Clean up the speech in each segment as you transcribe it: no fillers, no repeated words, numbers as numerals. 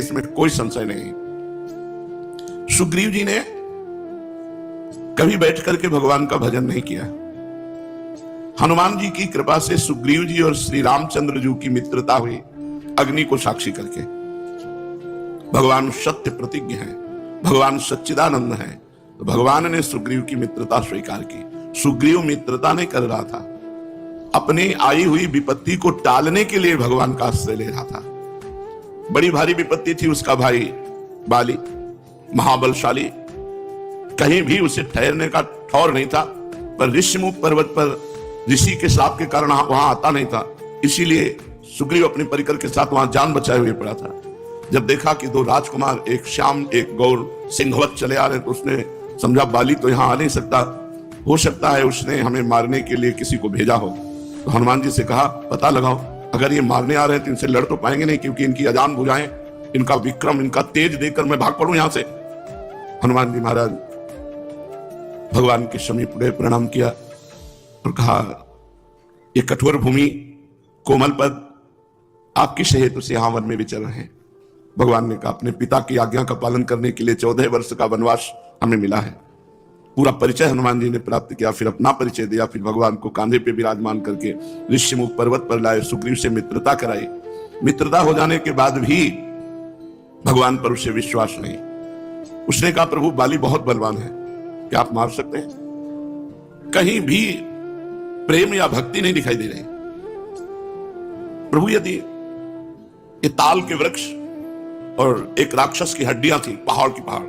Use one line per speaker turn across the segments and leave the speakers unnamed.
इसमें कोई संशय नहीं। सुग्रीव जी ने कभी बैठ करके भगवान का भजन नहीं किया। हनुमान जी की कृपा से सुग्रीव जी और श्री रामचंद्र जी की मित्रता हुई, अग्नि को साक्षी करके। भगवान सत्य प्रतिज्ञ है, भगवान सच्चिदानंद है, तो भगवान ने सुग्रीव की मित्रता स्वीकार की। सुग्रीव मित्रता नहीं कर रहा था, अपनी आई हुई विपत्ति को टालने के लिए भगवान का आश्रय ले रहा था। बड़ी भारी विपत्ति थी, उसका भाई बाली महाबलशाली, कहीं भी उसे ठहरने का ठौर नहीं था, पर ऋषिमुख पर्वत पर ऋषि के श्राप के कारण वहां आता नहीं था, इसीलिए सुग्रीव अपने परिकर के साथ वहां जान बचाए हुए पड़ा था। जब देखा कि दो राजकुमार, एक श्याम एक गौर सिंहवत चले आ रहे, तो उसने समझा बाली तो यहां आ नहीं सकता, हो सकता है उसने हमें मारने के लिए किसी को भेजा हो। तो हनुमान जी से कहा पता लगाओ, अगर ये मारने आ रहे हैं तो इनसे लड़ तो पाएंगे नहीं, क्योंकि इनकी अजान बुझाएं, इनका विक्रम इनका तेज देखकर मैं भाग पड़ूं यहां से। हनुमान जी महाराज भगवान के समीप गए, प्रणाम किया और कहा ये कठोर भूमि कोमल पद आपकी हेतु से यहां वन में विचर रहे हैं। भगवान ने कहा अपने पिता की आज्ञा का पालन करने के लिए 14 वर्ष का वनवास हमें मिला है। पूरा परिचय हनुमान जी ने प्राप्त किया, फिर अपना परिचय दिया, फिर भगवान को कांधे पे विराजमान करके ऋषिमुख पर्वत पर लाए, सुग्रीव से मित्रता कराई। मित्रता हो जाने के बाद भी भगवान पर उसे विश्वास नहीं। उसने कहा प्रभु बाली बहुत बलवान है, क्या आप मार सकते हैं? कहीं भी प्रेम या भक्ति नहीं दिखाई दे रही। प्रभु यदि ये ताल के वृक्ष और एक राक्षस की हड्डियां थी, पहाड़ की पहाड़,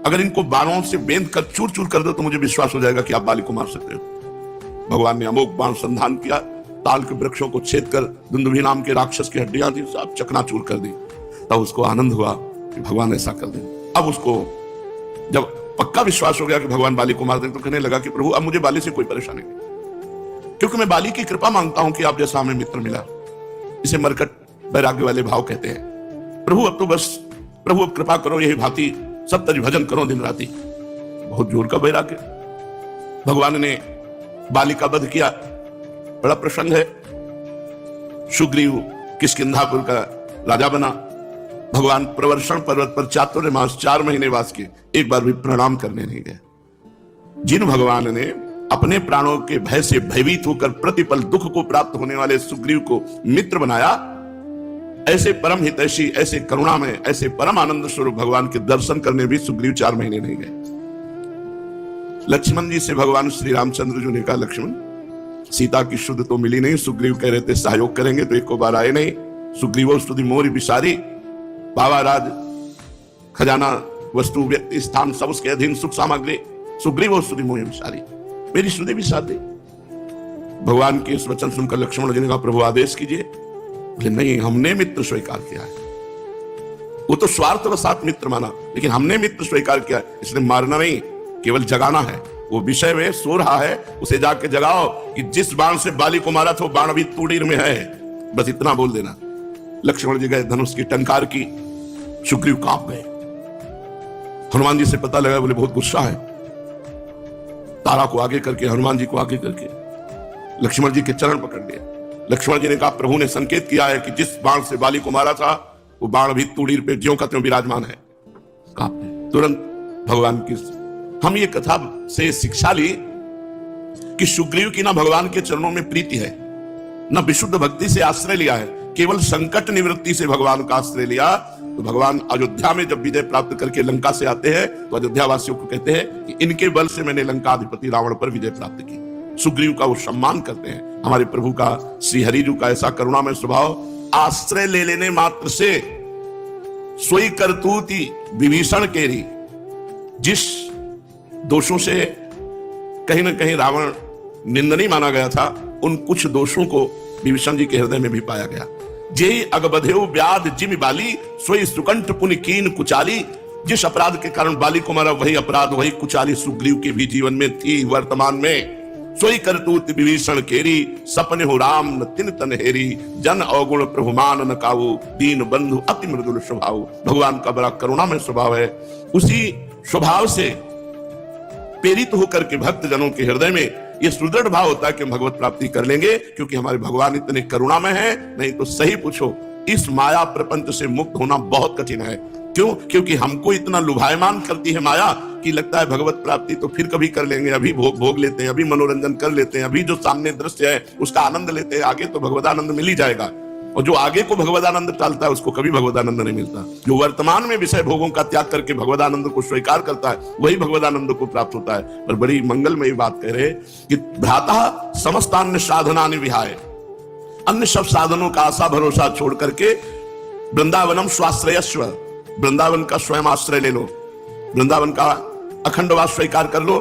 अगर इनको बाणों से बेंध कर चूर चूर कर दो तो मुझे विश्वास हो जाएगा कि आप बाली को मार सकते हो। भगवान ने अमोघ बाण संधान किया, ताल के वृक्षों को छेद कर दुंदुभी नाम के राक्षस की हड्डियां थी सब चकनाचूर कर दी। तब उसको आनंद हुआ कि भगवान ऐसा कर दे। अब उसको जब पक्का विश्वास हो गया कि भगवान बाली को मार देंगे, तो कहने लगा कि प्रभु अब मुझे बाली से कोई परेशानी नहीं, क्योंकि मैं बाली की कृपा मांगता हूं कि आप जैसा हमें मित्र मिला। इसे मरकट वैराग्य वाले भाव कहते हैं। प्रभु अब तो बस, प्रभु अब कृपा करो, यही भांति सप्तज भजन करो दिन राति। बहुत जोर का वैराग्य। भगवान ने बाली का वध किया, बड़ा प्रसंग है। सुग्रीव किष्किंधापुर का राजा बना। भगवान प्रवर्षण पर्वत पर चातुर्मास 4 महीने वास किए, एक बार भी प्रणाम करने नहीं गए। जिन भगवान ने अपने प्राणों के भय से भयभीत होकर प्रतिपल दुख को प्राप्त होने वाले सुग्रीव को मित्र बनाया, ऐसे परम हितैषी, ऐसे करुणामय, ऐसे परम आनंद स्वरूप भगवान के दर्शन करने भी सुग्रीव 4 महीने नहीं गए। लक्ष्मण जी से भगवान श्री रामचंद्र जी ने कहा लक्ष्मण सीता की शुद्ध तो मिली नहीं, सुग्रीव कह रहे थे सहयोग करेंगे तो एक बार आए नहीं। सुग्रीवो स्तुति मोरी बिसारी, बाबा राज खजाना वस्तु व्यक्ति स्थान सब उसके अधीन, सुख सामग्री, सुग्रीवो स्तुति मोरी बिसारी, मेरी स्तुति भी साथ दे। भगवान के इस वचन सुनकर लक्ष्मण जी ने कहा प्रभु आदेश कीजिए। बोले नहीं, हमने मित्र स्वीकार किया है। वो तो स्वार्थवशात मित्र माना, लेकिन हमने मित्र स्वीकार किया, इसलिए मारना नहीं, केवल जगाना है। वो विषय में सो रहा है, उसे जाके जगाओ कि जिस बाण से बाली को मारा था वो बाण अभी तूड़ीर में है, बस इतना बोल देना। लक्ष्मण जी गए, धनुष की टंकार की, सुग्रीव कांप गए। हनुमान जी से पता लगा, बोले बहुत गुस्सा है। तारा को आगे करके, हनुमान जी को आगे करके लक्ष्मण जी के चरण पकड़ लिए। लक्ष्मण जी ने कहा प्रभु ने संकेत किया है कि जिस बाण से बाली को मारा था वो बाण भी तूड़ीर पे ज्यों का त्यों विराजमान है। तुरंत भगवान की हम ये कथा से शिक्षा ली कि सुग्रीव की ना भगवान के चरणों में प्रीति है, ना विशुद्ध भक्ति से आश्रय लिया है, केवल संकट निवृत्ति से भगवान का आश्रय लिया। तो भगवान अयोध्या में जब विजय प्राप्त करके लंका से आते हैं तो अयोध्या वासियों को कहते हैं कि इनके बल से मैंने लंका अधिपति रावण पर विजय प्राप्त की। सुग्रीव का वो सम्मान करते हैं। हमारे प्रभु का, श्री हरि जी का ऐसा करुणामय स्वभाव, आश्रय ले लेने मात्र से सोई करतूती विभीषण केरी। जिस दोषों से कहीं ना कहीं रावण निंदनीय माना गया था, उन कुछ दोषों को विभीषण जी के हृदय में भी पाया गया। जेहि अगबधेउ व्याध जिमि बाली, सोई सुकंठ पुनि कीन कुचाली। जिस अपराध के कारण बाली को मारा, वही अपराध वही कुचाली सुग्रीव के भी जीवन में थी। वर्तमान में सोई करतूत विभीषण केरी, सपने हो राम न तिन तन हेरी। जन अवगुण प्रभु मान न काऊ, दीन बंधु अति मृदुल स्वभाव। भगवान का बड़ा करुणामय स्वभाव है। उसी स्वभाव से प्रेरित होकर के भक्त जनों के हृदय में यह सुदृढ़ भाव होता है कि हम भगवत प्राप्ति कर लेंगे, क्योंकि हमारे भगवान इतने करुणामय हैं। नहीं तो सही पूछो इस माया प्रपंच से मुक्त होना बहुत कठिन है। क्यों? क्योंकि हमको इतना लुभायमान करती है माया कि लगता है भगवत प्राप्ति तो फिर कभी कर लेंगे, अभी भोग लेते हैं, अभी मनोरंजन कर लेते हैं, अभी जो सामने दृश्य है उसका आनंद लेते हैं, आगे तो भगवदानंद मिल ही जाएगा। और जो आगे को भगवदानंद टालता है उसको कभी भगवदानंद नहीं मिलता। जो वर्तमान में विषय भोगों का त्याग करके भगवदानंद को स्वीकार करता है वही भगवदानंद को प्राप्त होता है। और बड़ी मंगलमयी बात कह रहे कि भ्राता समस्तान्य साधना विहाय, अन्य सब साधनों का आशा भरोसा छोड़ करके वृंदावनम स्वाश्रयस्व, वृंदावन का स्वयं आश्रय ले लो, वृंदावन का अखंड वास स्वीकार कर लो,